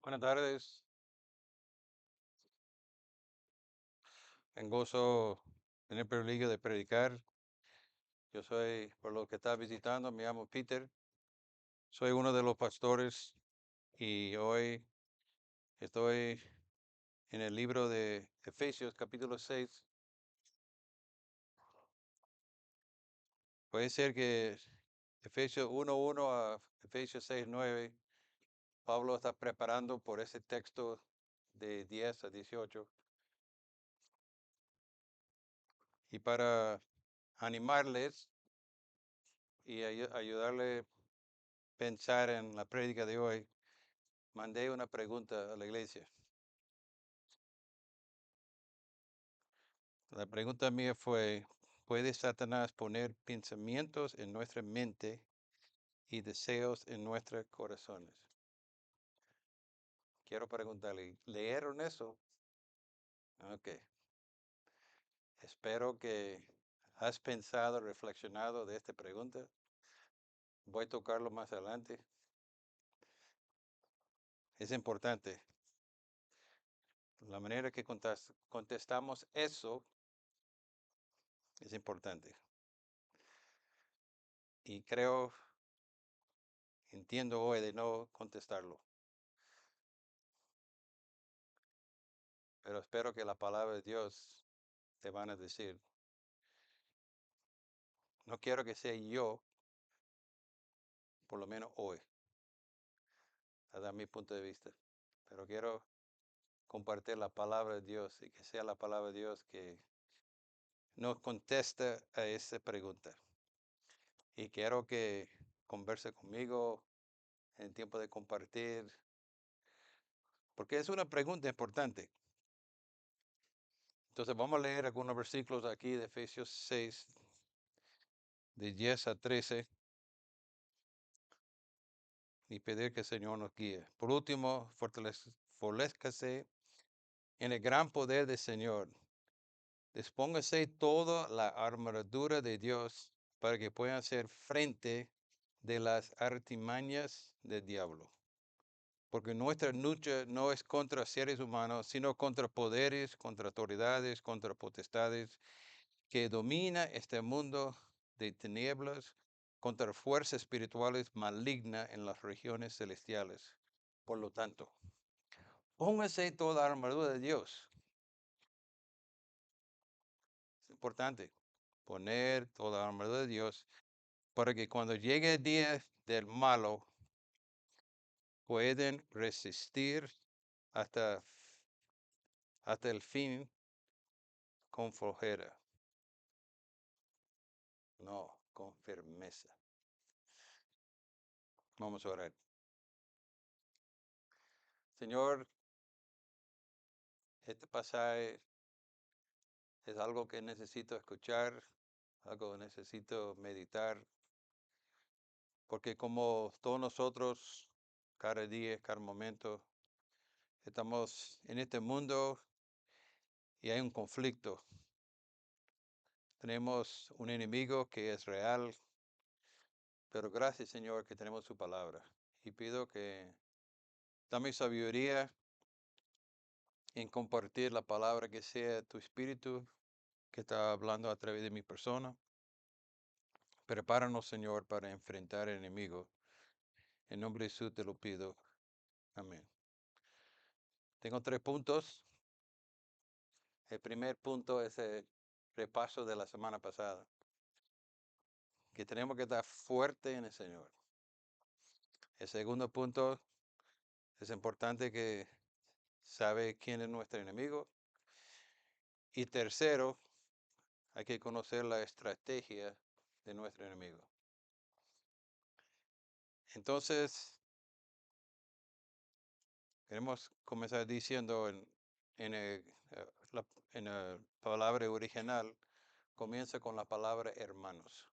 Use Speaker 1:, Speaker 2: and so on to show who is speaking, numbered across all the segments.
Speaker 1: Buenas tardes, en gozo en el privilegio de predicar. Yo soy, por lo que está visitando, me llamo Peter, soy uno de los pastores y hoy estoy en el libro de Efesios capítulo 6. Puede ser que Efesios 1:1 a Efesios 6:9, Pablo está preparando por ese texto de 10 a 18 y para animarles y ayudarle a pensar en la prédica de hoy. Mandé una pregunta a la iglesia. La pregunta mía fue, ¿puede Satanás poner pensamientos en nuestra mente y deseos en nuestros corazones? Quiero preguntarle, ¿leyeron eso? Ok. Espero que has pensado, reflexionado de esta pregunta. Voy a tocarlo más adelante. Es importante. La manera que contestamos eso es importante. Y entiendo hoy de no contestarlo. Pero espero que la palabra de Dios te van a decir. No quiero que sea yo, por lo menos hoy, a dar mi punto de vista. Pero quiero compartir la palabra de Dios y que sea la palabra de Dios que nos conteste a esa pregunta. Y quiero que converse conmigo en tiempo de compartir, porque es una pregunta importante. Entonces vamos a leer algunos versículos aquí de Efesios 6, de 10 a 13, y pedir que el Señor nos guíe. Por último, fortalezcase en el gran poder del Señor. Dispóngase toda la armadura de Dios para que puedan hacer frente de las artimañas del diablo. Porque nuestra lucha no es contra seres humanos, sino contra poderes, contra autoridades, contra potestades que domina este mundo de tinieblas, contra fuerzas espirituales malignas en las regiones celestiales. Por lo tanto, póngase toda la armadura de Dios. Es importante poner toda la armadura de Dios para que cuando llegue el día del malo pueden resistir hasta, hasta el fin con flojera, no con firmeza. Vamos a orar. Señor, este pasaje es algo que necesito escuchar, algo que necesito meditar, porque como todos nosotros, cada día, cada momento, estamos en este mundo y hay un conflicto. Tenemos un enemigo que es real, pero gracias, Señor, que tenemos su palabra. Y pido que dame sabiduría en compartir la palabra, que sea tu espíritu que está hablando a través de mi persona. Prepáranos, Señor, para enfrentar al enemigo. En nombre de Jesús te lo pido. Amén. Tengo 3 puntos. El primer punto es el repaso de la semana pasada, que tenemos que estar fuerte en el Señor. El segundo punto, es importante que sabe quién es nuestro enemigo. Y tercero, hay que conocer la estrategia de nuestro enemigo. Entonces, queremos comenzar diciendo en la palabra original, comienza con la palabra hermanos.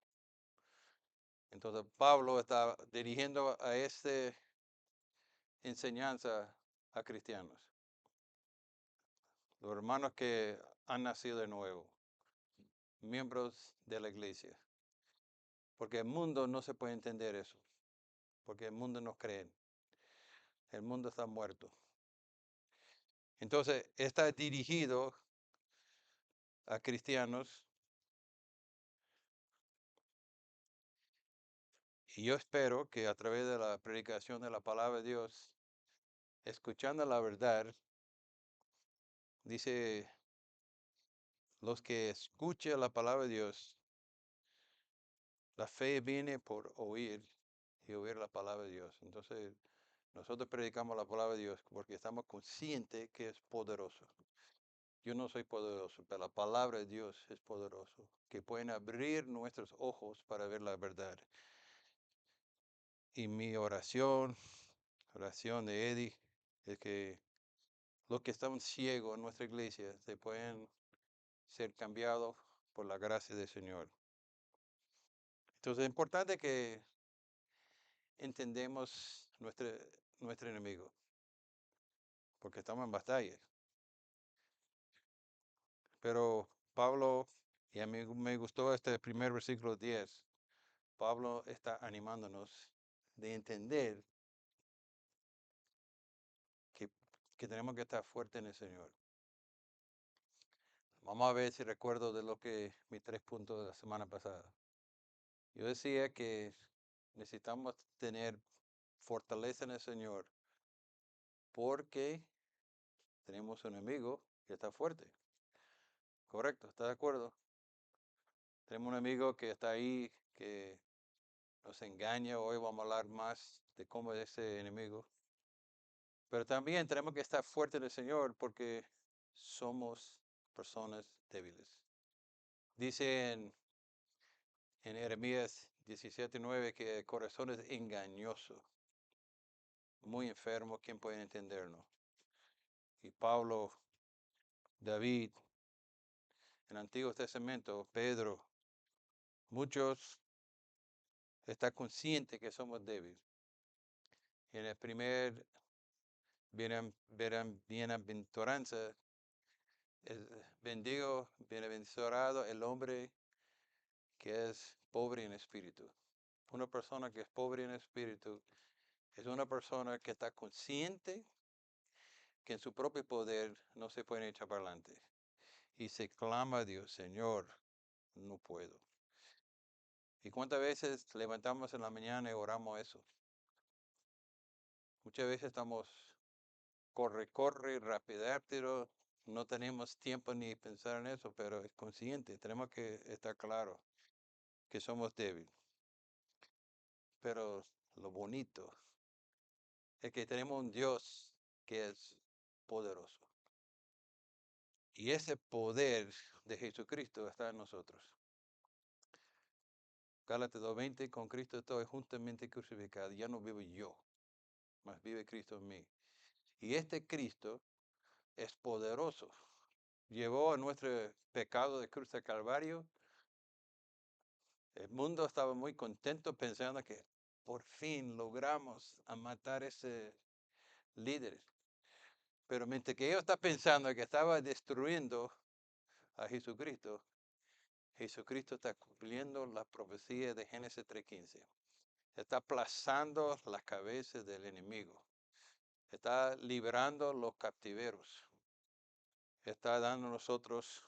Speaker 1: Entonces, Pablo está dirigiendo a esta enseñanza a cristianos, los hermanos que han nacido de nuevo, miembros de la iglesia. Porque el mundo no se puede entender eso, porque el mundo no cree. El mundo está muerto. Entonces, está dirigido a cristianos y yo espero que a través de la predicación de la palabra de Dios, escuchando la verdad, dice, los que escuchan la palabra de Dios, la fe viene por oír y oír la palabra de Dios. Entonces, nosotros predicamos la palabra de Dios porque estamos conscientes que es poderoso. Yo no soy poderoso, pero la palabra de Dios es poderoso, que pueden abrir nuestros ojos para ver la verdad. Y mi oración de Eddie, es que los que están ciegos en nuestra iglesia se pueden ser cambiados por la gracia del Señor. Entonces es importante que entendemos nuestro enemigo, porque estamos en batalla. Pero Pablo, y a mí me gustó este primer versículo 10, Pablo está animándonos de entender que, que tenemos que estar fuertes en el Señor. Vamos a ver si recuerdo de lo que mis 3 puntos de la semana pasada. Yo decía que necesitamos tener fortaleza en el Señor porque tenemos un enemigo que está fuerte. Correcto, ¿está de acuerdo? Tenemos un amigo que está ahí, que nos engaña. Hoy vamos a hablar más de cómo es ese enemigo. Pero también tenemos que estar fuertes en el Señor porque somos personas débiles. Dice en Jeremías 17:9 que el corazón es engañoso, muy enfermo, ¿quién puede entenderlo? Y Pablo, David, en el Antiguo Testamento, Pedro, muchos están conscientes que somos débiles. En el primer bienaventuranza, bendigo, bienaventurado el hombre que es pobre en espíritu. Una persona que es pobre en espíritu es una persona que está consciente que en su propio poder no se puede echar para adelante. Y se clama a Dios, Señor, no puedo. ¿Y cuántas veces levantamos en la mañana y oramos eso? Muchas veces estamos corre, rápido, no tenemos tiempo ni pensar en eso, pero es consciente, tenemos que estar claros que somos débiles. Pero lo bonito es que tenemos un Dios que es poderoso. Y ese poder de Jesucristo está en nosotros. Gálatas 2:20, con Cristo estoy juntamente crucificado. Ya no vivo yo, mas vive Cristo en mí. Y este Cristo es poderoso. Llevó a nuestro pecado de cruz de Calvario. El mundo estaba muy contento pensando que por fin logramos a matar a ese líder. Pero mientras que ellos están pensando que estaba destruyendo a Jesucristo, Jesucristo está cumpliendo la profecía de Génesis 3:15. Está aplazando las cabezas del enemigo. Está liberando los captiveros. Está dando a nosotros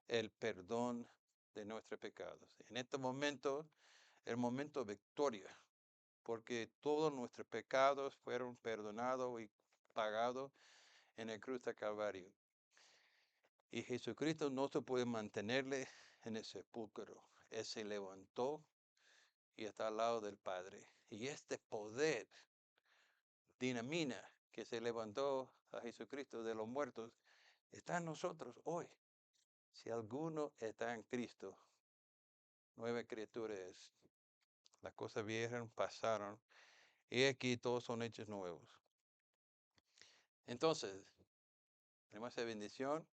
Speaker 1: el perdón de nuestros pecados. En este momento, el momento de victoria, porque todos nuestros pecados fueron perdonados y pagados en el cruz de Calvario. Y Jesucristo no se puede mantenerle en el sepulcro. Él se levantó y está al lado del Padre. Y este poder dinamina que se levantó a Jesucristo de los muertos está en nosotros hoy. Si alguno está en Cristo, nueva criatura es. Las cosas viejas pasaron y aquí todos son hechos nuevos. Entonces, tenemos esa bendición,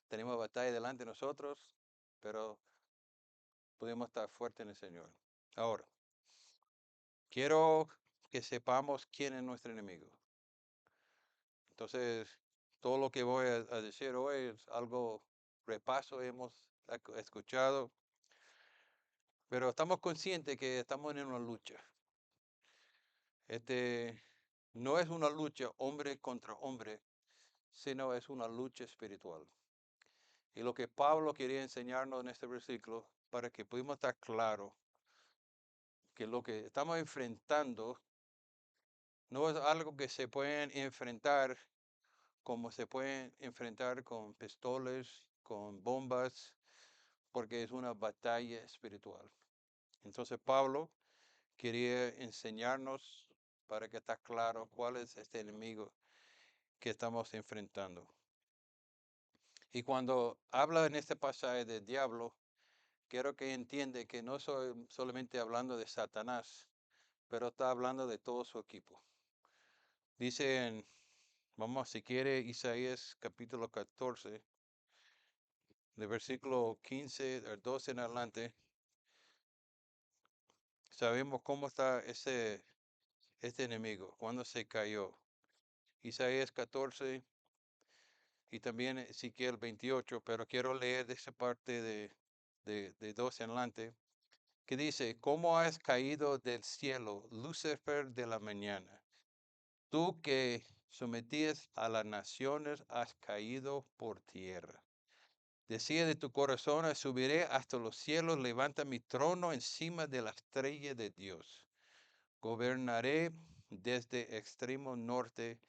Speaker 1: tenemos batalla delante de nosotros, pero podemos estar fuertes en el Señor. Ahora, quiero que sepamos quién es nuestro enemigo. Entonces, todo lo que voy a decir hoy es algo repaso, hemos escuchado, pero estamos conscientes que estamos en una lucha. Este no es una lucha hombre contra hombre, sino es una lucha espiritual. Y lo que Pablo quería enseñarnos en este versículo, para que pudimos estar claros que lo que estamos enfrentando no es algo que se pueden enfrentar como se pueden enfrentar con pistolas, con bombas, porque es una batalla espiritual. Entonces Pablo quería enseñarnos para que esté claro cuál es este enemigo que estamos enfrentando. Y cuando habla en este pasaje del diablo, quiero que entiende que no soy solamente hablando de Satanás, pero está hablando de todo su equipo. Dice vamos, si quiere, Isaías capítulo 14, de versículo 15 al 12 en adelante, sabemos cómo está este enemigo, cuando se cayó. Isaías 14 y también Ezequiel 28, pero quiero leer de esa parte de 12 en adelante, que dice, ¿cómo has caído del cielo, Lucifer de la mañana? Tú que sometías a las naciones, has caído por tierra. Decía de tu corazón, subiré hasta los cielos, levanta mi trono encima de la estrella de Dios. Gobernaré desde extremo norte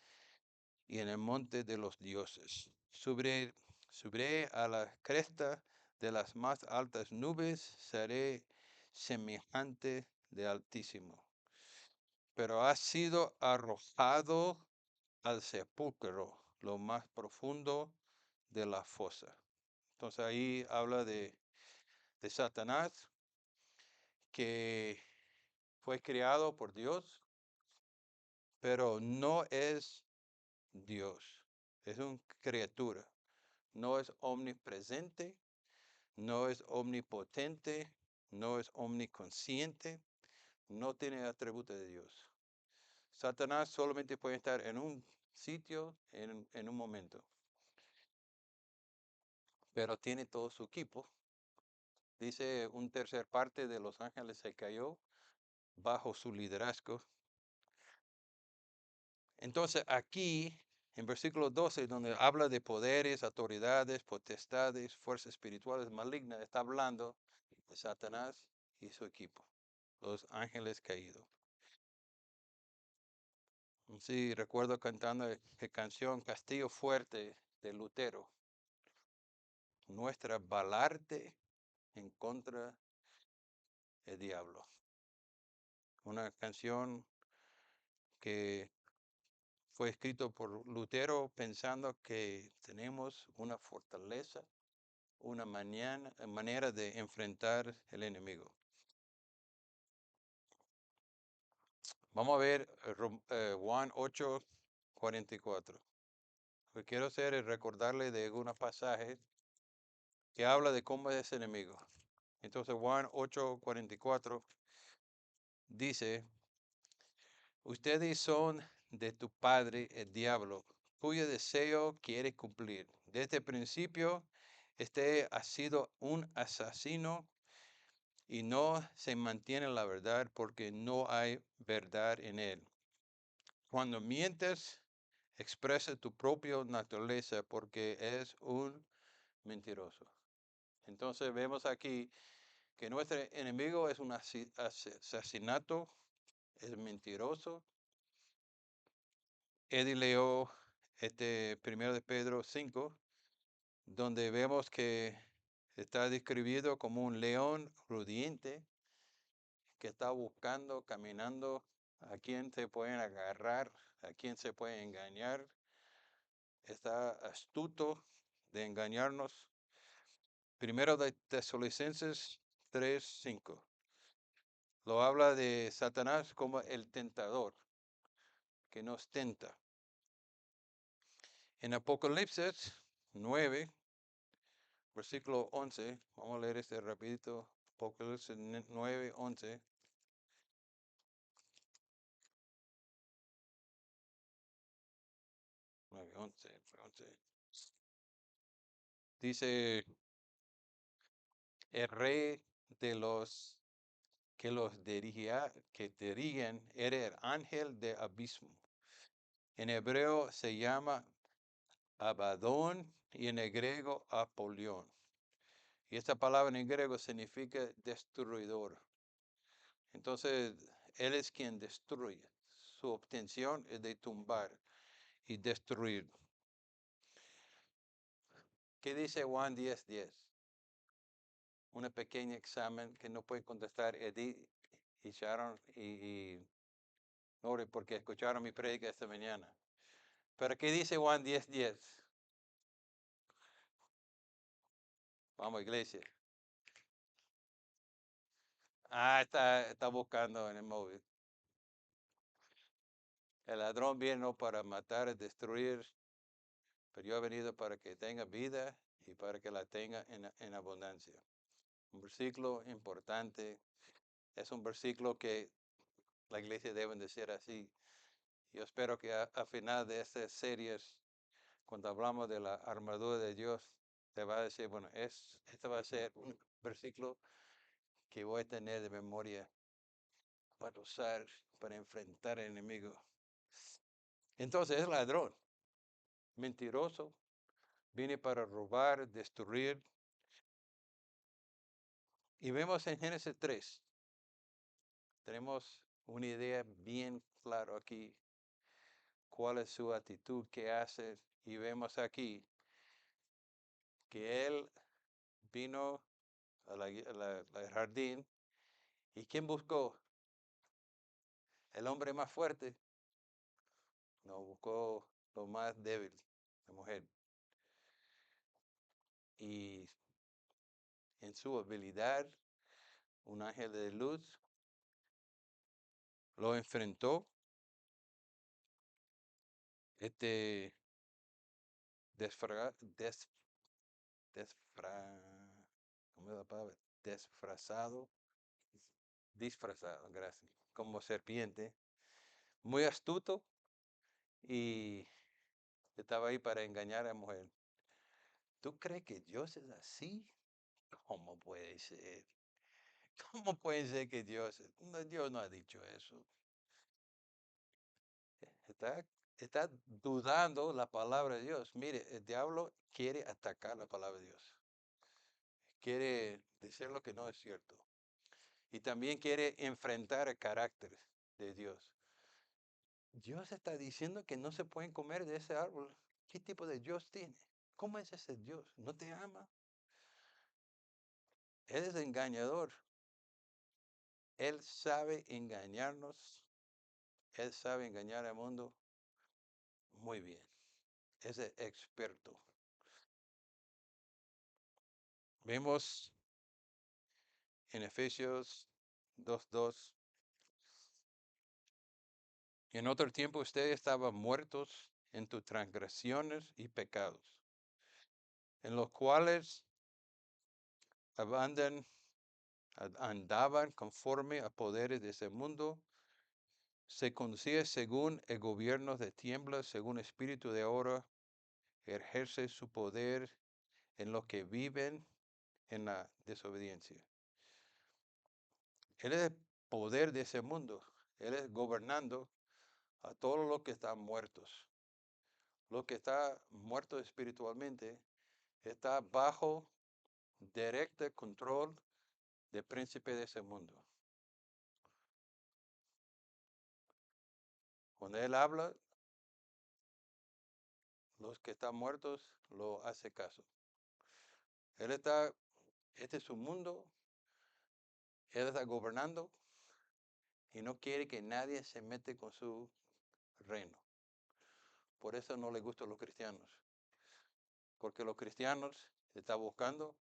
Speaker 1: y en el monte de los dioses. Subiré a la cresta de las más altas nubes, seré semejante de Altísimo. Pero has sido arrojado al sepulcro, lo más profundo de la fosa. Entonces ahí habla de Satanás, que fue creado por Dios, pero no es Dios. Es una criatura. No es omnipresente, no es omnipotente, no es omniconsciente, no tiene atributos de Dios. Satanás solamente puede estar en un sitio en un momento, pero tiene todo su equipo. Dice un tercer parte de los ángeles se cayó bajo su liderazgo. Entonces aquí, en versículo 12, donde habla de poderes, autoridades, potestades, fuerzas espirituales malignas, está hablando de Satanás y su equipo, los ángeles caídos. Sí, recuerdo cantando la canción Castillo Fuerte de Lutero, nuestra balarte en contra del diablo. Una canción que fue escrito por Lutero pensando que tenemos una fortaleza, una manera de enfrentar el enemigo. Vamos a ver Juan 8:44. Lo que quiero hacer es recordarle de algunos pasajes que habla de cómo es el enemigo. Entonces Juan 8:44 dice, ustedes son de tu padre el diablo, cuyo deseo quiere cumplir. Desde el principio, este ha sido un asesino y no se mantiene la verdad porque no hay verdad en él. Cuando mientes, expresa tu propia naturaleza porque es un mentiroso. Entonces vemos aquí que nuestro enemigo es un asesinato, es mentiroso. Eddie leyó primero de Pedro 5, donde vemos que está describido como un león rugiente que está buscando, caminando, a quien se pueden agarrar, a quien se puede engañar. Está astuto de engañarnos. Primero de Tesalonicenses 3:5. Lo habla de Satanás como el tentador, que nos tenta. En Apocalipsis 9, versículo 11, vamos a leer este rapidito. Apocalipsis 9:11. 9:11, 11. Dice, el rey de los que dirigen era el ángel de abismo. En hebreo se llama Abadón y en el griego Apolión. Y esta palabra en griego significa destruidor. Entonces, Él es quien destruye. Su obtención es de tumbar y destruir. ¿Qué dice Juan 10:10? Un pequeño examen que no puede contestar Edith y Sharon y Nori porque escucharon mi prédica esta mañana. Pero ¿qué dice Juan 10:10? Vamos, iglesia. Ah, está buscando en el móvil. El ladrón vino para matar y destruir, pero yo he venido para que tenga vida y para que la tenga en abundancia. Un versículo importante. Es un versículo que la iglesia debe decir así. Yo espero que a final de estas series, cuando hablamos de la armadura de Dios, te va a decir, bueno, este va a ser un versículo que voy a tener de memoria para usar, para enfrentar al enemigo. Entonces es ladrón, mentiroso, viene para robar, destruir. Y vemos en Génesis 3, tenemos una idea bien clara aquí, cuál es su actitud, qué hace. Y vemos aquí que él vino al jardín y ¿quién buscó? El hombre más fuerte. No, buscó lo más débil, la mujer. Y en su habilidad, un ángel de luz lo enfrentó. Este desfra, des, desfra, ¿cómo es la palabra? Disfrazado, disfrazado, gracias, como serpiente, muy astuto y estaba ahí para engañar a la mujer. ¿Tú crees que Dios es así? ¿Cómo puede ser? ¿Cómo puede ser que Dios no ha dicho eso? Está, está dudando la palabra de Dios. Mire, el diablo quiere atacar la palabra de Dios. Quiere decir lo que no es cierto. Y también quiere enfrentar el carácter de Dios. Dios está diciendo que no se pueden comer de ese árbol. ¿Qué tipo de Dios tiene? ¿Cómo es ese Dios? ¿No te ama? Él es engañador. Él sabe engañarnos. Él sabe engañar al mundo muy bien. Es el experto. Vemos en Efesios 2:2. En otro tiempo ustedes estaban muertos en tus transgresiones y pecados, en los cuales andaban conforme a poderes de ese mundo, se conducía según el gobierno de tiemblas, según espíritu de ahora, ejerce su poder en los que viven en la desobediencia. Él es el poder de ese mundo. Él es gobernando a todos los que están muertos. Los que están muertos espiritualmente está bajo directo control del príncipe de ese mundo. Cuando él habla, los que están muertos lo hace caso. Él está, este es su mundo, él está gobernando y no quiere que nadie se mete con su reino. Por eso no le gustan los cristianos, porque los cristianos están buscando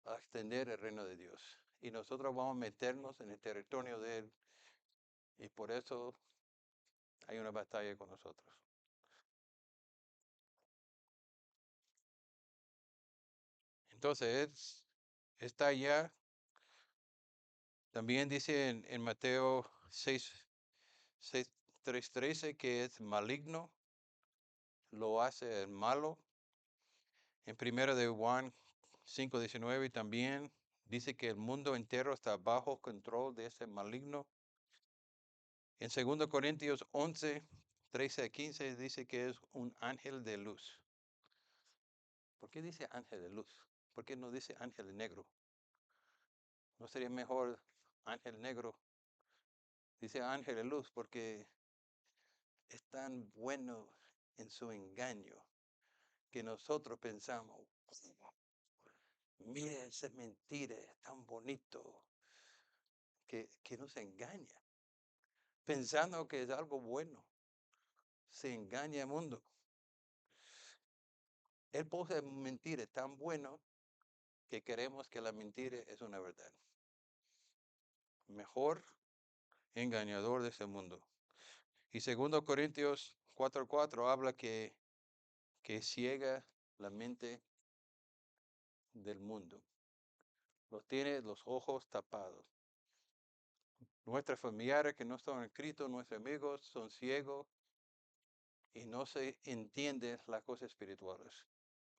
Speaker 1: extender el reino de Dios. Y nosotros vamos a meternos en el territorio de él y por eso hay una batalla con nosotros. Entonces, está allá. También dice en Mateo 3:13 que es maligno, lo hace el malo. En primero de Juan 5:19 también dice que el mundo entero está bajo control de ese maligno. En 2 Corintios 11 13 a 15 dice que es un ángel de luz. ¿Por qué dice ángel de luz? ¿Por qué no dice ángel negro? ¿No sería mejor ángel negro? Dice ángel de luz porque es tan bueno en su engaño que nosotros pensamos, mire esa mentira, es tan bonito que nos engaña, pensando que es algo bueno. Se engaña el mundo. Él pone mentira tan bueno que queremos que la mentira es una verdad. Mejor engañador de ese mundo. Y 2 Corintios 4:4 habla que ciega la mente del mundo. Los tiene los ojos tapados. Nuestros familiares que no están en Cristo, nuestros amigos son ciegos y no se entienden las cosas espirituales.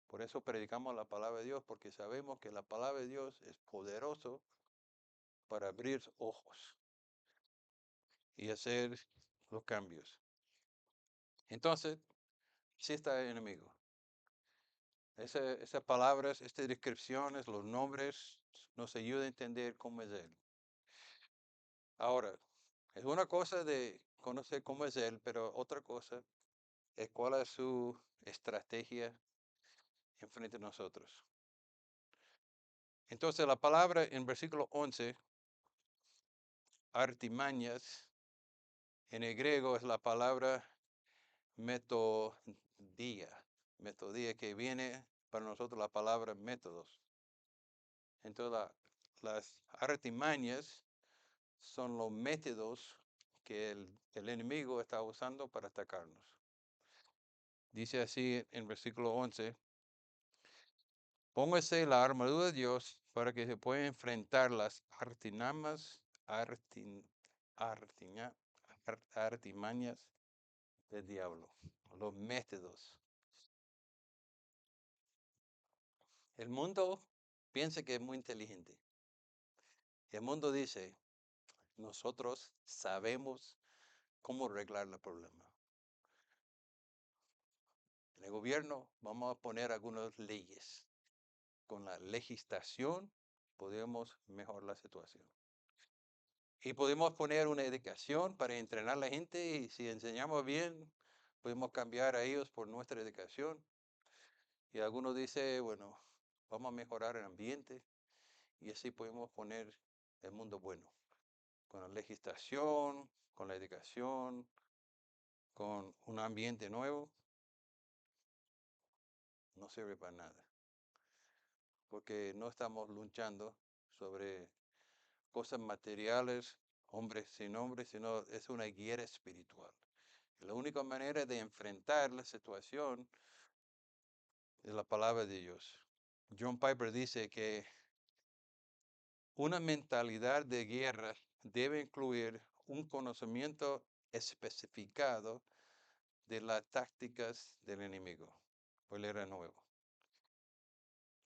Speaker 1: Por eso predicamos la palabra de Dios, porque sabemos que la palabra de Dios es poderoso para abrir ojos y hacer los cambios. Entonces, sí está el enemigo. Esas palabras, estas descripciones, los nombres, nos ayudan a entender cómo es Él. Ahora, es una cosa de conocer cómo es Él, pero otra cosa es cuál es su estrategia en frente a nosotros. Entonces, la palabra en versículo 11, artimañas, en el griego es la palabra metodía. Metodía que viene para nosotros la palabra métodos. Entonces, las artimañas son los métodos que el enemigo está usando para atacarnos. Dice así en versículo 11, póngase la armadura de Dios para que se pueda enfrentar las artimañas del diablo, los métodos. El mundo piensa que es muy inteligente. El mundo dice, nosotros sabemos cómo arreglar el problema. En el gobierno vamos a poner algunas leyes. Con la legislación podemos mejorar la situación. Y podemos poner una educación para entrenar a la gente y si enseñamos bien, podemos cambiar a ellos por nuestra educación. Y algunos dicen, bueno, vamos a mejorar el ambiente y así podemos poner el mundo bueno. Con la legislación, con la educación, con un ambiente nuevo, no sirve para nada. Porque no estamos luchando sobre cosas materiales, hombres sin hombres, sino es una guerra espiritual. La única manera de enfrentar la situación es la palabra de Dios. John Piper dice que una mentalidad de guerra debe incluir un conocimiento especificado de las tácticas del enemigo. Pues era nuevo.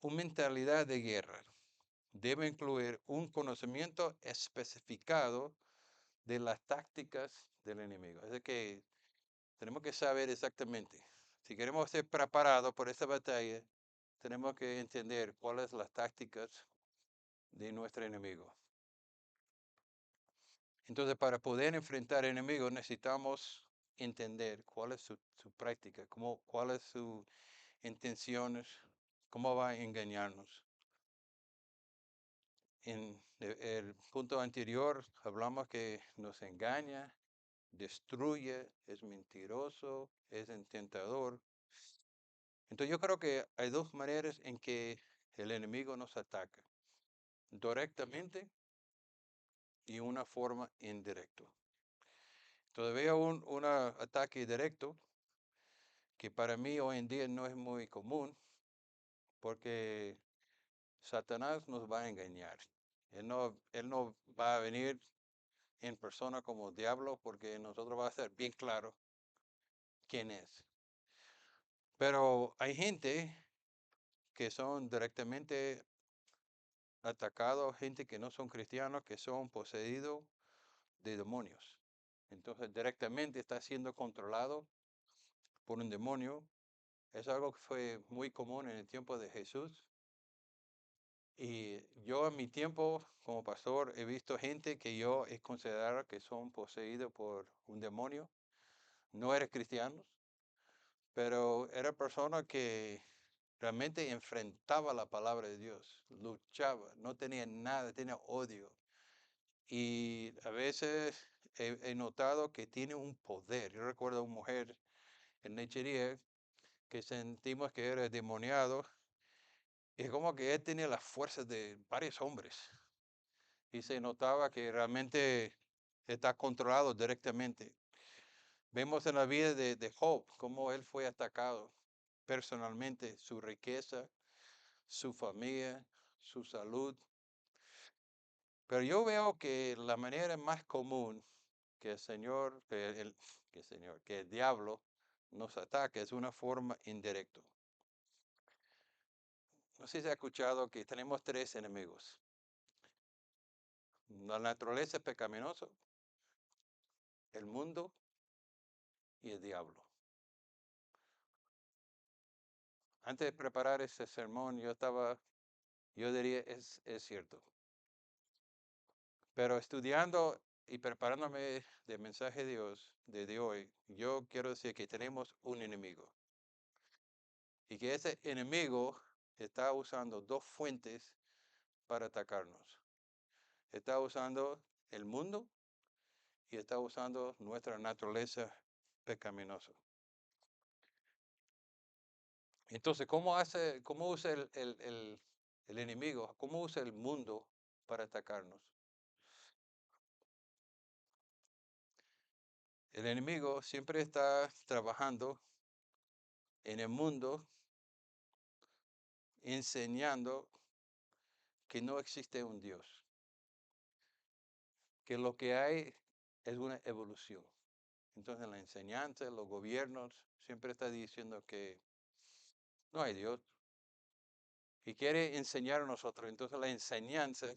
Speaker 1: Una mentalidad de guerra debe incluir un conocimiento especificado de las tácticas del enemigo. Es decir, que tenemos que saber exactamente. Si queremos ser preparados por esta batalla, tenemos que entender cuáles son las tácticas de nuestro enemigo. Entonces, para poder enfrentar enemigos necesitamos entender cuál es su práctica, cuáles son sus intenciones, cómo va a engañarnos. En el punto anterior hablamos que nos engaña, destruye, es mentiroso, es intentador. Entonces yo creo que hay dos maneras en que el enemigo nos ataca, directamente y una forma indirecta. Todavía un ataque directo que para mí hoy en día no es muy común porque Satanás nos va a engañar. Él no va a venir en persona como diablo porque nosotros va a ser bien claro quién es. Pero hay gente que son directamente atacados, gente que no son cristianos, que son poseídos de demonios. Entonces directamente está siendo controlado por un demonio. Es algo que fue muy común en el tiempo de Jesús. Y yo en mi tiempo como pastor he visto gente que yo he considerado que son poseídos por un demonio. No eran cristianos, pero era persona que realmente enfrentaba la palabra de Dios, luchaba, no tenía nada, tenía odio. Y a veces he notado que tiene un poder. Yo recuerdo a una mujer en lechería que sentimos que era demoniado. Y es como que él tenía las fuerzas de varios hombres. Y se notaba que realmente está controlado directamente. Vemos en la vida de Job cómo él fue atacado personalmente, su riqueza, su familia, su salud. Pero yo veo que la manera más común que el Señor, que el diablo nos ataca es una forma indirecta. No sé si ha escuchado que tenemos tres enemigos. La naturaleza pecaminosa, el mundo y el diablo. Antes de preparar ese sermón, yo diría, es cierto. Pero estudiando y preparándome del mensaje de Dios de hoy, yo quiero decir que tenemos un enemigo. Y que ese enemigo está usando dos fuentes para atacarnos. Está usando el mundo y está usando nuestra naturaleza pecaminosa. Entonces, cómo usa el enemigo, cómo usa el mundo para atacarnos? El enemigo siempre está trabajando en el mundo, enseñando que no existe un Dios, que lo que hay es una evolución. Entonces, la enseñanza, los gobiernos, siempre está diciendo que no hay Dios y quiere enseñar a nosotros. Entonces, la enseñanza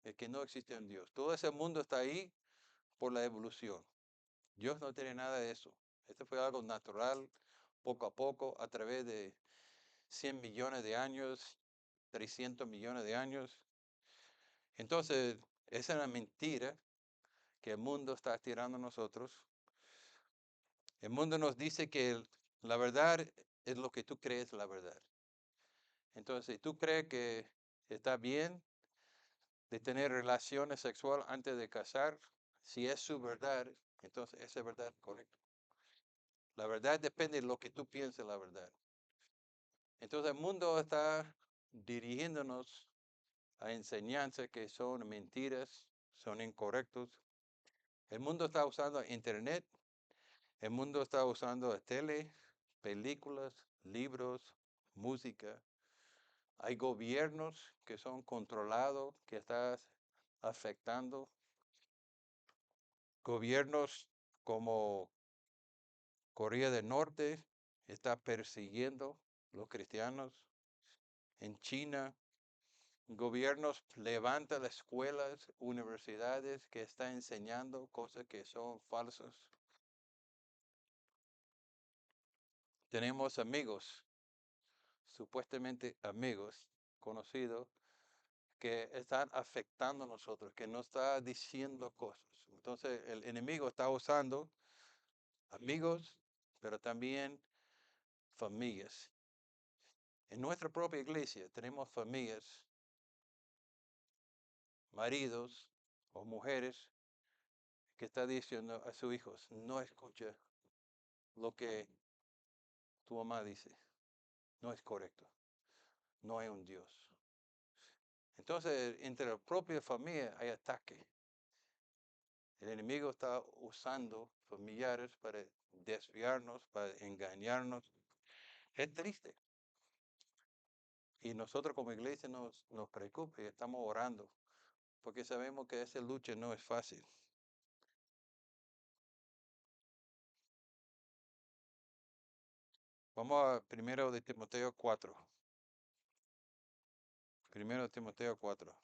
Speaker 1: es que no existe un Dios. Todo ese mundo está ahí por la evolución. Dios no tiene nada de eso. Esto fue algo natural, poco a poco, a través de 100 millones de años, 300 millones de años. Entonces, esa es una mentira que el mundo está tirando a nosotros. El mundo nos dice que la verdad es lo que tú crees la verdad. Entonces, si tú crees que está bien de tener relaciones sexuales antes de casar, si es su verdad, entonces esa es verdad correcta. La verdad depende de lo que tú pienses la verdad. Entonces, el mundo está dirigiéndonos a enseñanzas que son mentiras, son incorrectos. El mundo está usando internet, el mundo está usando tele, películas, libros, música. Hay gobiernos que son controlados, que están afectando. Gobiernos como Corea del Norte está persiguiendo los cristianos. En China, gobiernos levantan las escuelas, universidades que están enseñando cosas que son falsas. Tenemos amigos, supuestamente amigos, conocidos, que están afectando a nosotros, que no está diciendo cosas. Entonces el enemigo está usando amigos, pero también familias. En nuestra propia iglesia tenemos familias, maridos o mujeres que están diciendo a sus hijos, no escucha lo que tu mamá dice, no es correcto, no hay un Dios. Entonces, entre la propia familia hay ataque. El enemigo está usando familiares para desviarnos, para engañarnos. Es triste. Y nosotros como iglesia nos preocupa y estamos orando, porque sabemos que esa lucha no es fácil. Vamos a primero de Timoteo 4. Primero de Timoteo 4,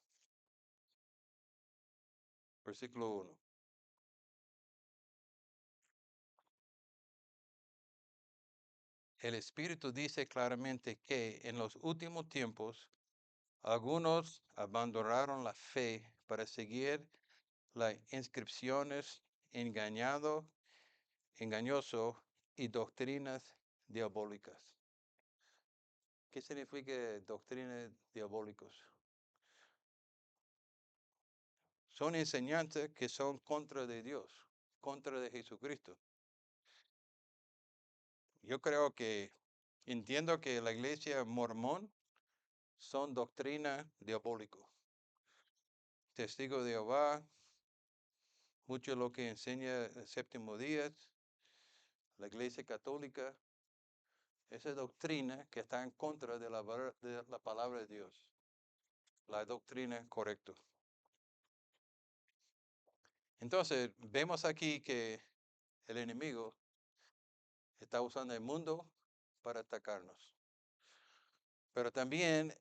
Speaker 1: versículo 1. el Espíritu dice claramente que en los últimos tiempos algunos abandonaron la fe para seguir las inscripciones engañado, engañoso y doctrinas diabólicas. ¿Qué significa doctrinas diabólicas? Son enseñanzas que son contra de Dios, contra de Jesucristo. Yo creo que entiendo que la iglesia mormón son doctrinas diabólicas. Testigo de Jehová, mucho de lo que enseña el séptimo día, la iglesia católica, esa doctrina que está en contra de la palabra de Dios, la doctrina correcta. Entonces, vemos aquí que el enemigo está usando el mundo para atacarnos. Pero también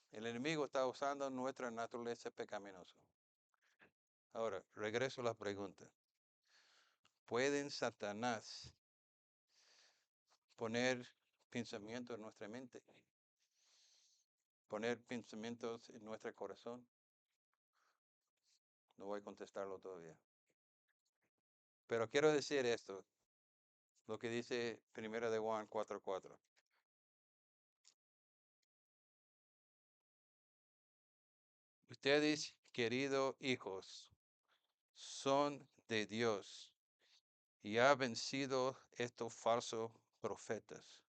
Speaker 1: el enemigo está usando nuestra naturaleza pecaminosa. Ahora, regreso a la pregunta. ¿Pueden Satanás poner pensamientos en nuestra mente? ¿Poner pensamientos en nuestro corazón? No voy a contestarlo todavía. Pero quiero decir esto, lo que dice 1 de Juan 4:4. Ustedes, queridos hijos, son de Dios y ha vencido estos falsos profetas.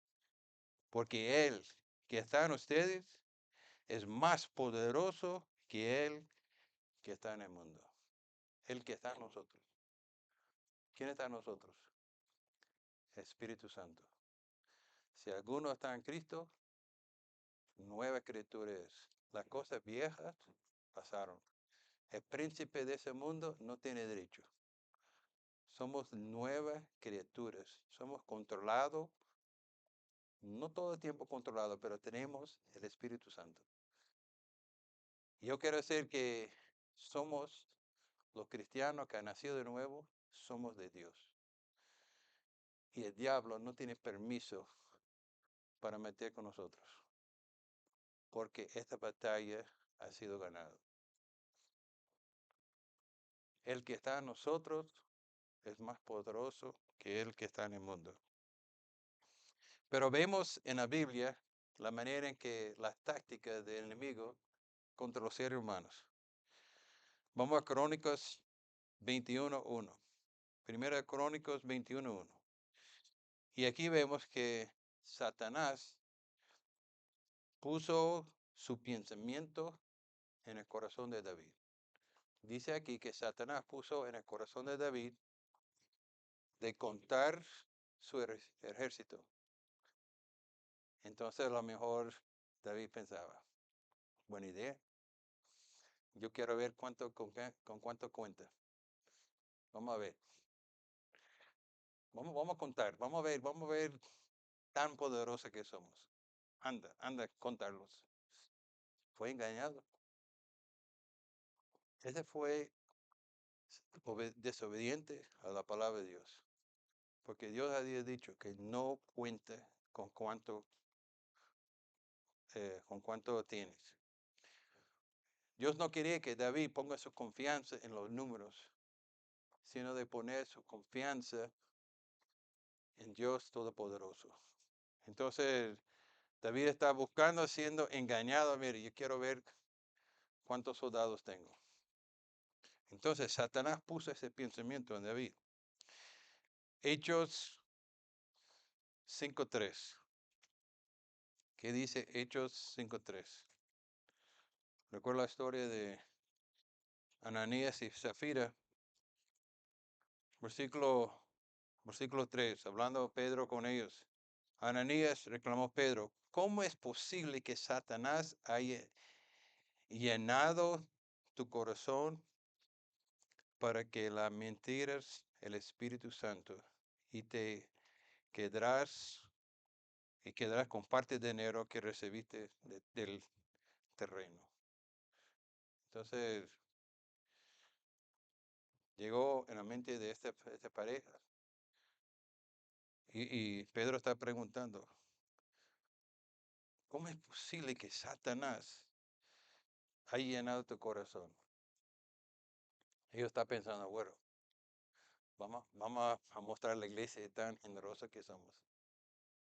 Speaker 1: Porque Él que está en ustedes es más poderoso que Él que está en el mundo. El que está en nosotros. ¿Quién está en nosotros? Espíritu Santo. Si alguno está en Cristo, nueva criatura es. Las cosas viejas pasaron. El príncipe de ese mundo no tiene derecho. Somos nuevas criaturas. Somos controlados, no todo el tiempo controlados, pero tenemos el Espíritu Santo. Yo quiero decir que somos los cristianos que han nacido de nuevo, somos de Dios. Y el diablo no tiene permiso para meter con nosotros. Porque esta batalla ha sido ganada. El que está en nosotros es más poderoso que el que está en el mundo. Pero vemos en la Biblia la manera en que las tácticas del enemigo contra los seres humanos. Vamos a Crónicas 21:1. Primera de Crónicas 21:1. Y aquí vemos que Satanás puso su pensamiento en el corazón de David. Dice aquí que Satanás puso en el corazón de David de contar su ejército. Entonces a lo mejor David pensaba, buena idea. Yo quiero ver con cuánto cuenta. Vamos a ver. Vamos a contar. Vamos a ver tan poderosa que somos. Anda a contarlos. Fue engañado. Ese fue desobediente a la palabra de Dios. Porque Dios había dicho que no cuente con cuánto tienes. Dios no quería que David ponga su confianza en los números, sino de poner su confianza en Dios Todopoderoso. Entonces, David está buscando, siendo engañado. Mire, yo quiero ver cuántos soldados tengo. Entonces, Satanás puso ese pensamiento en David. Hechos 5:3. ¿Qué dice Hechos 5:3? Recuerda la historia de Ananías y Zafira. Versículo 3, hablando Pedro con ellos. Ananías reclamó Pedro, ¿cómo es posible que Satanás haya llenado tu corazón para que la mentiras el Espíritu Santo y te quedarás quedarás con parte de dinero que recibiste del terreno? Entonces, llegó en la mente de esta pareja Y Pedro está preguntando, ¿cómo es posible que Satanás haya llenado tu corazón? Ellos están pensando, bueno, vamos a mostrar a la iglesia tan generosa que somos.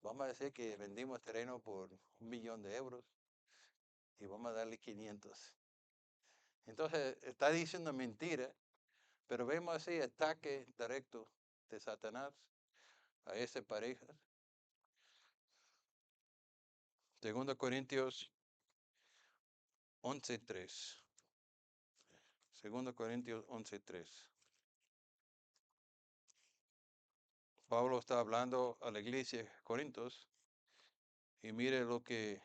Speaker 1: Vamos a decir que vendimos terreno por 1 millón de euros y vamos a darle 500. Entonces está diciendo mentira, pero vemos así ataque directo de Satanás a esa pareja. 2 Corintios 11:3. 2 Corintios 11:3. Pablo está hablando a la iglesia de Corintios y mire lo que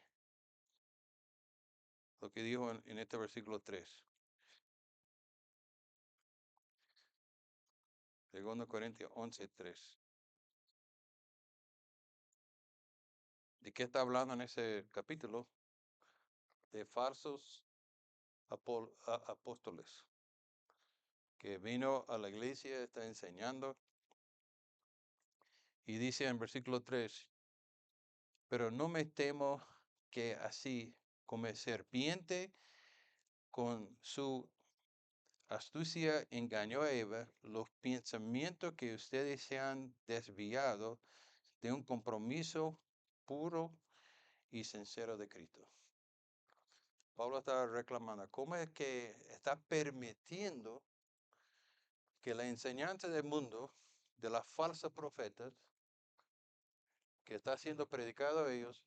Speaker 1: dijo en este versículo 3. 2 Corintios 11:3. ¿De qué está hablando en ese capítulo? De falsos apóstoles que vino a la iglesia, está enseñando y dice en versículo 3, pero no me temo que así como el serpiente con su astucia engañó a Eva, los pensamientos que ustedes se han desviado de un compromiso puro y sincero de Cristo. Pablo está reclamando, ¿cómo es que está permitiendo que la enseñanza del mundo, de las falsas profetas, que está siendo predicado a ellos,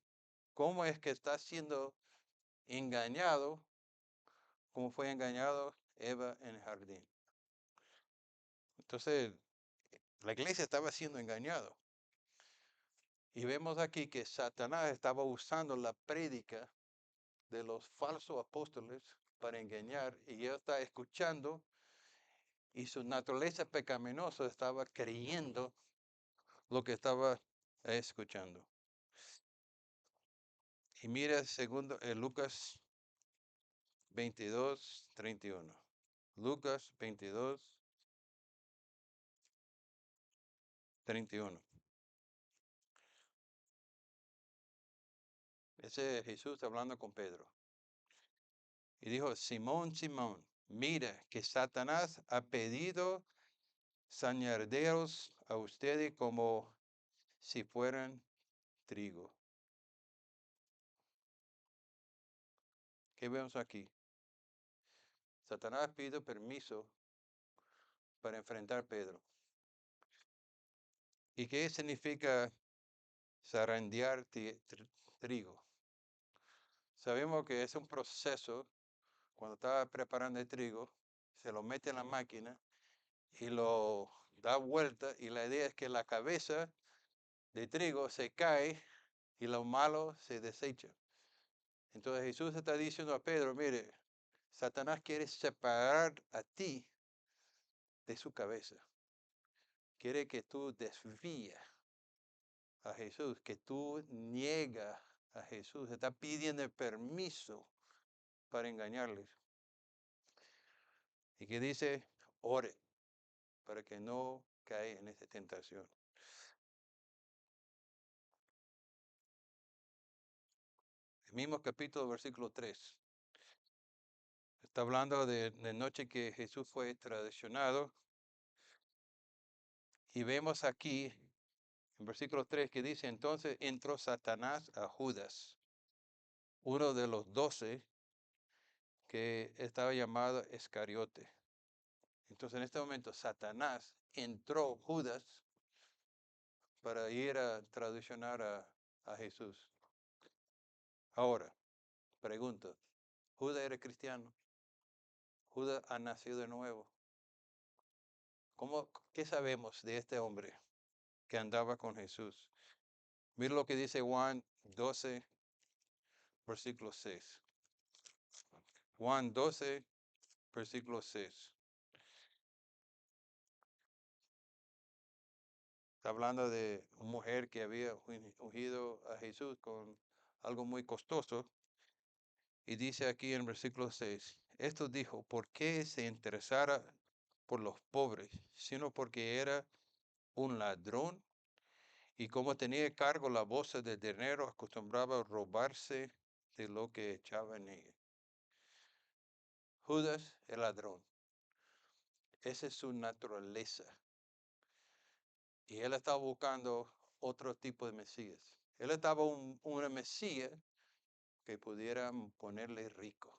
Speaker 1: cómo es que está siendo engañado, como fue engañado Eva en el jardín? Entonces, la iglesia estaba siendo engañada. Y vemos aquí que Satanás estaba usando la prédica de los falsos apóstoles para engañar, y él está escuchando, y su naturaleza pecaminosa estaba creyendo lo que estaba escuchando. Y mira segundo Lucas 22:31. Lucas 22:31. Ese es Jesús hablando con Pedro. Y dijo, Simón, Simón, mira que Satanás ha pedido sañarderos a ustedes como si fueran trigo. ¿Qué vemos aquí? Satanás pide permiso para enfrentar a Pedro. ¿Y qué significa zarandear trigo? Sabemos que es un proceso. Cuando estaba preparando el trigo, se lo mete en la máquina y lo da vuelta, y la idea es que la cabeza de trigo se cae y lo malo se desecha. Entonces Jesús está diciendo a Pedro, mire, Satanás quiere separar a ti de su cabeza. Quiere que tú desvíes a Jesús, que tú niegas a Jesús. Está pidiendo el permiso para engañarles. Y que dice, ore para que no caiga en esta tentación. El mismo capítulo, versículo 3. Está hablando de la noche que Jesús fue traicionado. Y vemos aquí, en versículo 3, que dice, entonces entró Satanás a Judas, uno de los 12, que estaba llamado Iscariote. Entonces en este momento Satanás entró Judas para ir a traicionar a Jesús. Ahora, pregunto, ¿Judas era cristiano? ¿Judas ha nacido de nuevo? ¿Qué sabemos de este hombre que andaba con Jesús? Mira lo que dice Juan 12, versículo 6. Juan 12, versículo 6. Está hablando de una mujer que había ungido a Jesús con algo muy costoso. Y dice aquí en versículo 6, esto dijo, ¿por qué se interesara por los pobres? Sino porque era un ladrón Y como tenía cargo la bolsa de dinero, acostumbraba a robarse de lo que echaba en ella. Judas, el ladrón. Esa es su naturaleza. Y él estaba buscando otro tipo de Mesías. Él estaba una Mesías que pudiera ponerle rico.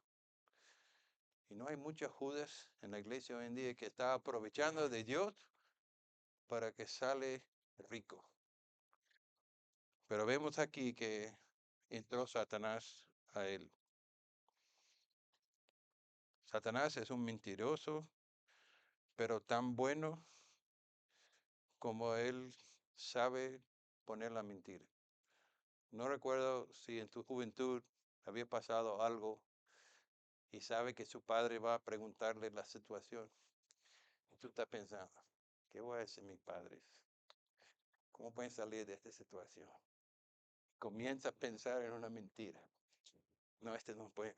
Speaker 1: Y no hay muchos Judas en la iglesia hoy en día que está aprovechando de Dios para que sale rico. Pero vemos aquí que entró Satanás a él. Satanás es un mentiroso, pero tan bueno como él sabe poner la mentira. No recuerdo si en tu juventud había pasado algo y sabe que su padre va a preguntarle la situación. Y tú estás pensando, ¿qué voy a decir mis padres? ¿Cómo pueden salir de esta situación? Comienza a pensar en una mentira. No, este no puede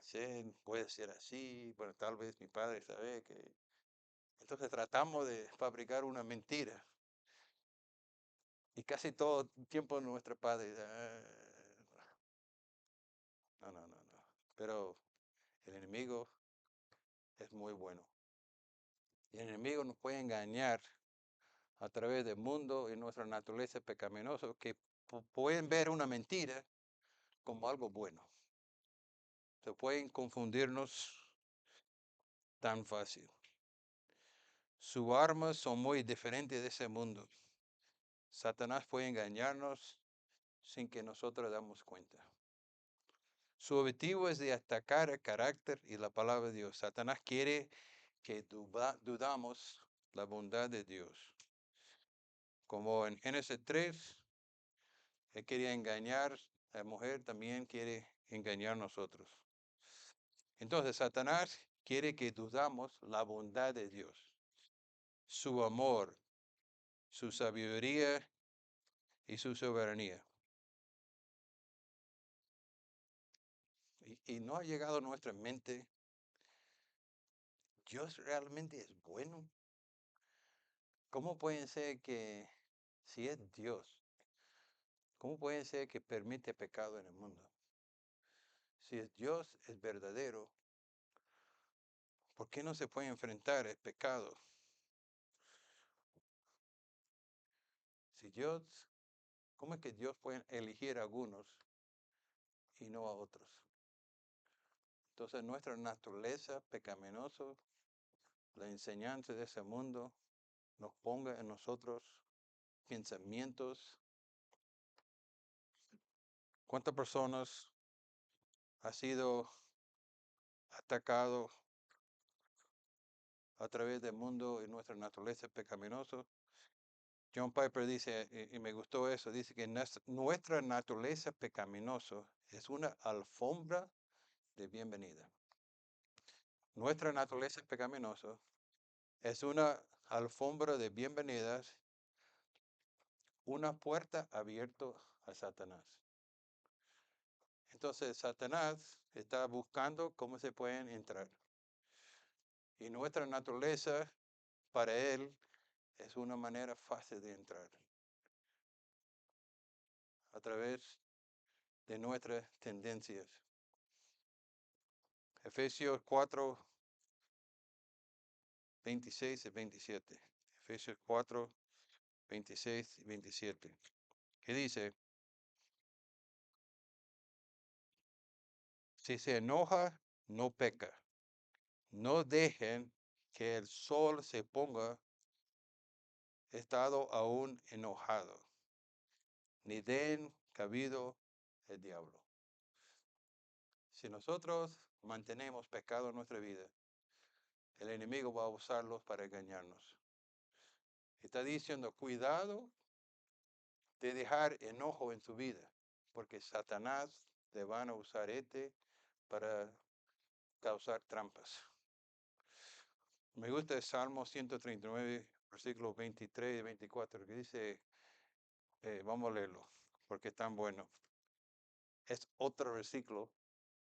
Speaker 1: ser así, bueno, tal vez mi padre sabe que... Entonces tratamos de fabricar una mentira. Y casi todo el tiempo nuestro padre, no, no, no, no. Pero el enemigo es muy bueno. Y el enemigo nos puede engañar a través del mundo y nuestra naturaleza pecaminosa, que pueden ver una mentira como algo bueno. Se pueden confundirnos tan fácil. Sus armas son muy diferentes de ese mundo. Satanás puede engañarnos sin que nosotros damos cuenta. Su objetivo es de atacar el carácter y la palabra de Dios. Satanás quiere que dudamos la bondad de Dios. Como en Génesis 3, él quería engañar a la mujer, también quiere engañar a nosotros. Entonces, Satanás quiere que dudamos la bondad de Dios, su amor, su sabiduría y su soberanía. Y no ha llegado a nuestra mente, ¿Dios realmente es bueno? ¿Cómo puede ser que, si es Dios, cómo puede ser que permite pecado en el mundo? Si es Dios es verdadero, ¿por qué no se puede enfrentar el pecado? Si Dios, ¿cómo es que Dios puede elegir a algunos y no a otros? Entonces nuestra naturaleza pecaminosa, la enseñanza de ese mundo, nos ponga en nosotros pensamientos. ¿Cuántas personas ha sido atacado a través del mundo y nuestra naturaleza pecaminosa? John Piper dice, y me gustó eso, dice que nuestra naturaleza pecaminosa es una alfombra de bienvenida. Nuestra naturaleza pecaminosa es una alfombra de bienvenidas, una puerta abierta a Satanás. Entonces Satanás está buscando cómo se pueden entrar. Y nuestra naturaleza para él es una manera fácil de entrar. A través de nuestras tendencias. Efesios 4, 26 y 27. Efesios 4, 26 y 27. Que dice, si se enoja, no peca. No dejen que el sol se ponga estado aún enojado, ni den cabido al diablo. Si nosotros mantenemos pecado en nuestra vida, el enemigo va a usarlos para engañarnos. Está diciendo, cuidado de dejar enojo en su vida, porque Satanás te van a usar para causar trampas. Me gusta el Salmo 139, versículos 23 y 24, que dice, vamos a leerlo, porque es tan bueno. Es otro versículo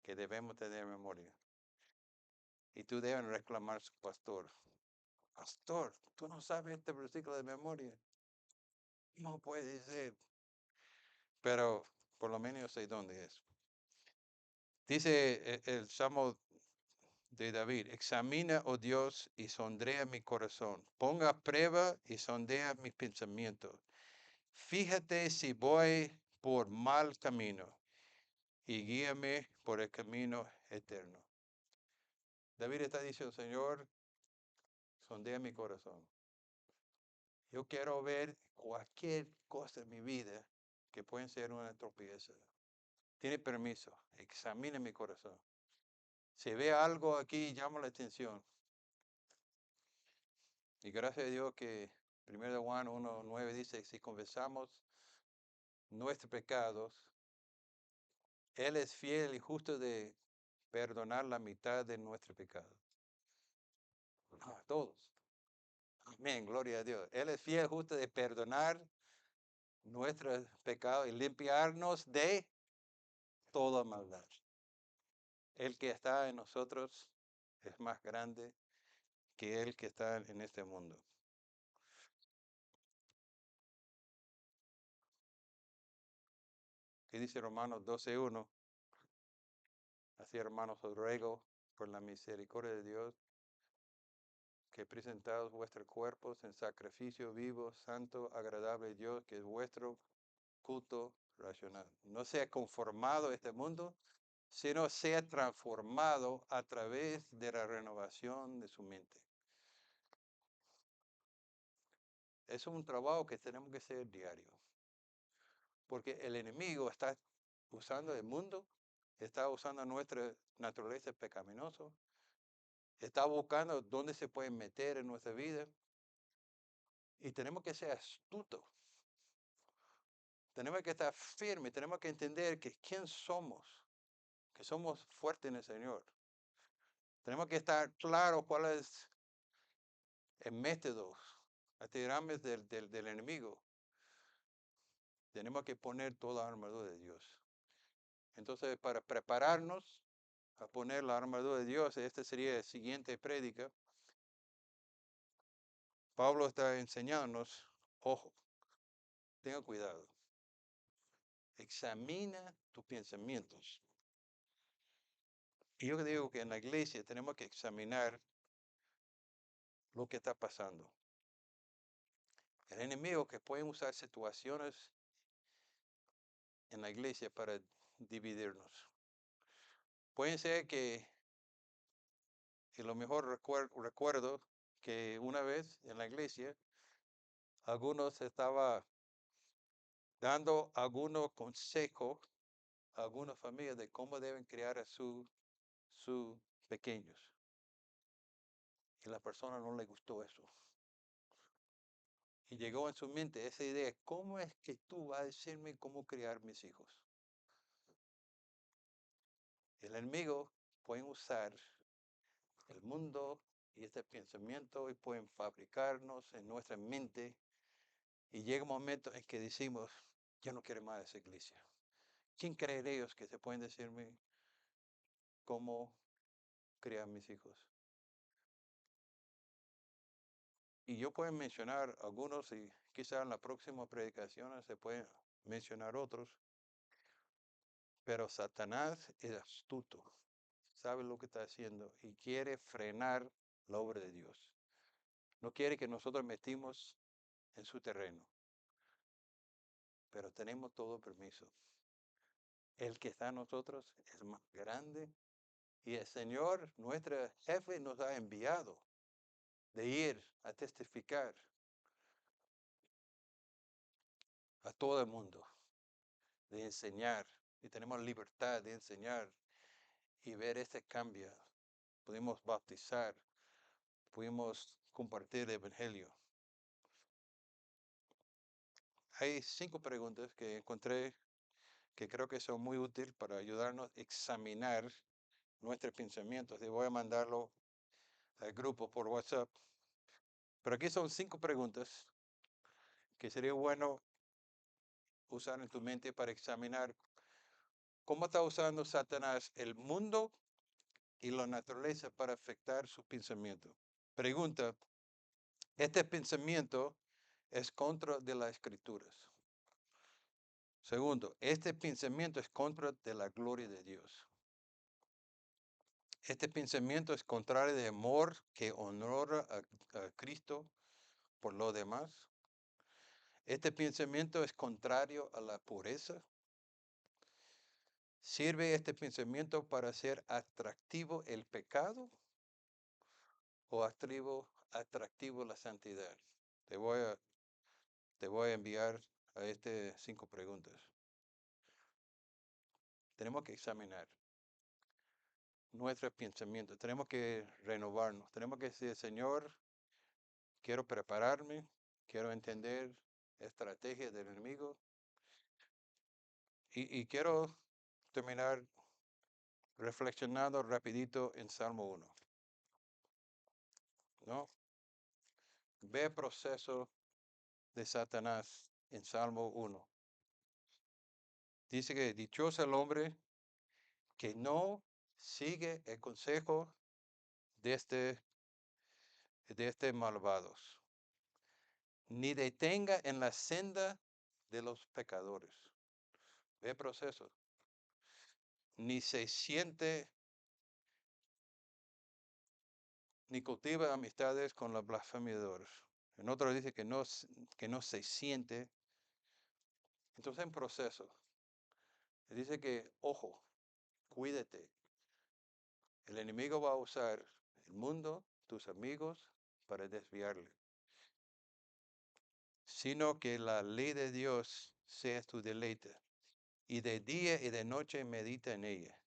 Speaker 1: que debemos tener en memoria. Y tú debes reclamar a su pastor. Pastor, tú no sabes este versículo de memoria. No puede ser. pero por lo menos yo sé dónde es. Dice el Salmo de David, examina, oh Dios, y sondea mi corazón. Ponga a prueba y sondea mis pensamientos. Fíjate si voy por mal camino y guíame por el camino eterno. David está diciendo, Señor, sondea mi corazón. Yo quiero ver cualquier cosa en mi vida que pueda ser una tropieza. Tiene permiso, examine mi corazón. Si ve algo aquí, llama la atención. Y gracias a Dios que 1 Juan 1:9 dice, si confesamos nuestros pecados, Él es fiel y justo de perdonar la mitad de nuestro pecado. Todos. Amén, gloria a Dios. Él es fiel y justo de perdonar nuestros pecados y limpiarnos de toda maldad. El que está en nosotros es más grande que el que está en este mundo. ¿Qué dice Romanos 12:1? Así, hermanos, os ruego por la misericordia de Dios que presentaos vuestros cuerpos en sacrificio vivo, santo, agradable a Dios, que es vuestro culto racional. No sea conformado a este mundo, sino sea transformado a través de la renovación de su mente. Es un trabajo que tenemos que hacer diario, porque el enemigo está usando el mundo, está usando nuestra naturaleza pecaminosa, está buscando dónde se puede meter en nuestra vida y tenemos que ser astutos. Tenemos que estar firmes, tenemos que entender que quién somos, que somos fuertes en el Señor. Tenemos que estar claros cuál es el método, las tiramas del enemigo. Tenemos que poner toda la armadura de Dios. Entonces, para prepararnos a poner la armadura de Dios, esta sería la siguiente prédica. Pablo está enseñándonos, ojo, tenga cuidado, examina tus pensamientos. Y yo digo que en la iglesia tenemos que examinar lo que está pasando. El enemigo que puede usar situaciones en la iglesia para dividirnos. Puede ser que, y lo mejor recuerdo que una vez en la iglesia, algunos estaban dando algunos consejos a algunas familias de cómo deben criar a sus pequeños. Y a la persona no le gustó eso. Y llegó en su mente esa idea, ¿cómo es que tú vas a decirme cómo criar mis hijos? El enemigo puede usar el mundo y este pensamiento y pueden fabricarnos en nuestra mente y llega un momento en que decimos, yo no quiero más esa iglesia. ¿Quién creen ellos que se pueden decirme cómo criar mis hijos? Y yo puedo mencionar algunos y quizás en la próxima predicación se pueden mencionar otros, pero Satanás es astuto, sabe lo que está haciendo y quiere frenar la obra de Dios. No quiere que nosotros metimos en su terreno, pero tenemos todo permiso. El que está en nosotros es más grande y el Señor, nuestro jefe, nos ha enviado de ir a testificar a todo el mundo, de enseñar. Y tenemos libertad de enseñar y ver este cambio. Pudimos bautizar, pudimos compartir el Evangelio. Hay 5 preguntas que encontré que creo que son muy útiles para ayudarnos a examinar nuestros pensamientos. Y voy a mandarlo al grupo por WhatsApp. Pero aquí son 5 preguntas que sería bueno usar en tu mente para examinar cómo está usando Satanás el mundo y la naturaleza para afectar sus pensamientos. Pregunta, ¿este pensamiento es contra de las escrituras? Segundo, este pensamiento es contra de la gloria de Dios. Este pensamiento es contrario de amor que honra a Cristo por lo demás. Este pensamiento es contrario a la pureza. ¿Sirve este pensamiento para hacer atractivo el pecado o atractivo la santidad? Te voy a, te voy a enviar a estas 5 preguntas. Tenemos que examinar nuestro pensamiento. Tenemos que renovarnos. Tenemos que decir, Señor, quiero prepararme, quiero entender estrategias del enemigo y quiero terminar reflexionando rapidito en Salmo 1. ¿No? Ve proceso de Satanás en Salmo 1. Dice que dichoso el hombre que no sigue el consejo de este malvados, ni detenga en la senda de los pecadores. Ve proceso. Ni se siente, ni cultiva amistades con los blasfemadores. En otro dice que no se siente. Entonces en proceso. Dice que, ojo, cuídate. El enemigo va a usar el mundo, tus amigos, para desviarle. Sino que la ley de Dios sea tu deleite. Y de día y de noche medita en ella.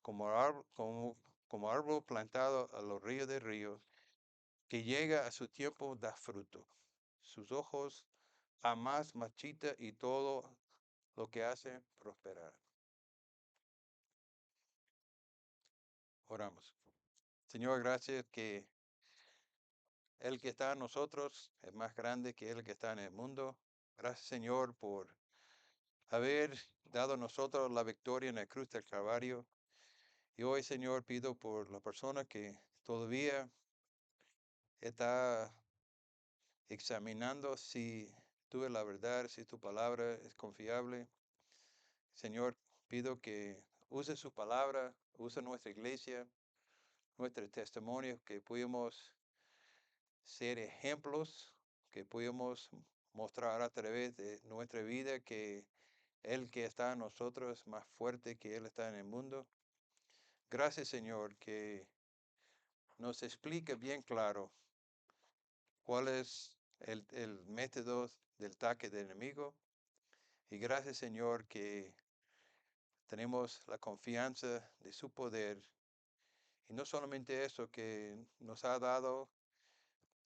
Speaker 1: Como árbol plantado a los ríos de ríos, que llega a su tiempo da fruto. Sus ojos jamás marchita y todo lo que hace prosperar. Oramos. Señor, gracias que el que está en nosotros es más grande que el que está en el mundo. Gracias, Señor, por haber dado a nosotros la victoria en la cruz del Calvario. Y hoy, Señor, pido por la persona que todavía está examinando si tú es la verdad, si tu palabra es confiable. Señor, pido que use su palabra, use nuestra iglesia, nuestro testimonio, que podamos ser ejemplos, que podamos mostrar a través de nuestra vida que el que está en nosotros es más fuerte que Él está en el mundo. Gracias, Señor, que nos explique bien claro cuál es el método del ataque del enemigo. Y gracias, Señor, que tenemos la confianza de su poder. Y no solamente eso, que nos ha dado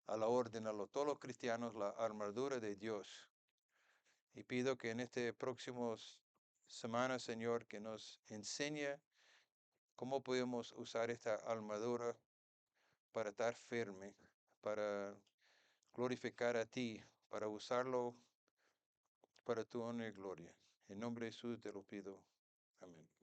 Speaker 1: a la orden a todos los cristianos la armadura de Dios. Y pido que en este próximos semanas, Señor, que nos enseñe cómo podemos usar esta armadura para estar firme, para glorificar a ti, para usarlo para tu honra y gloria. En nombre de Jesús te lo pido. Amén.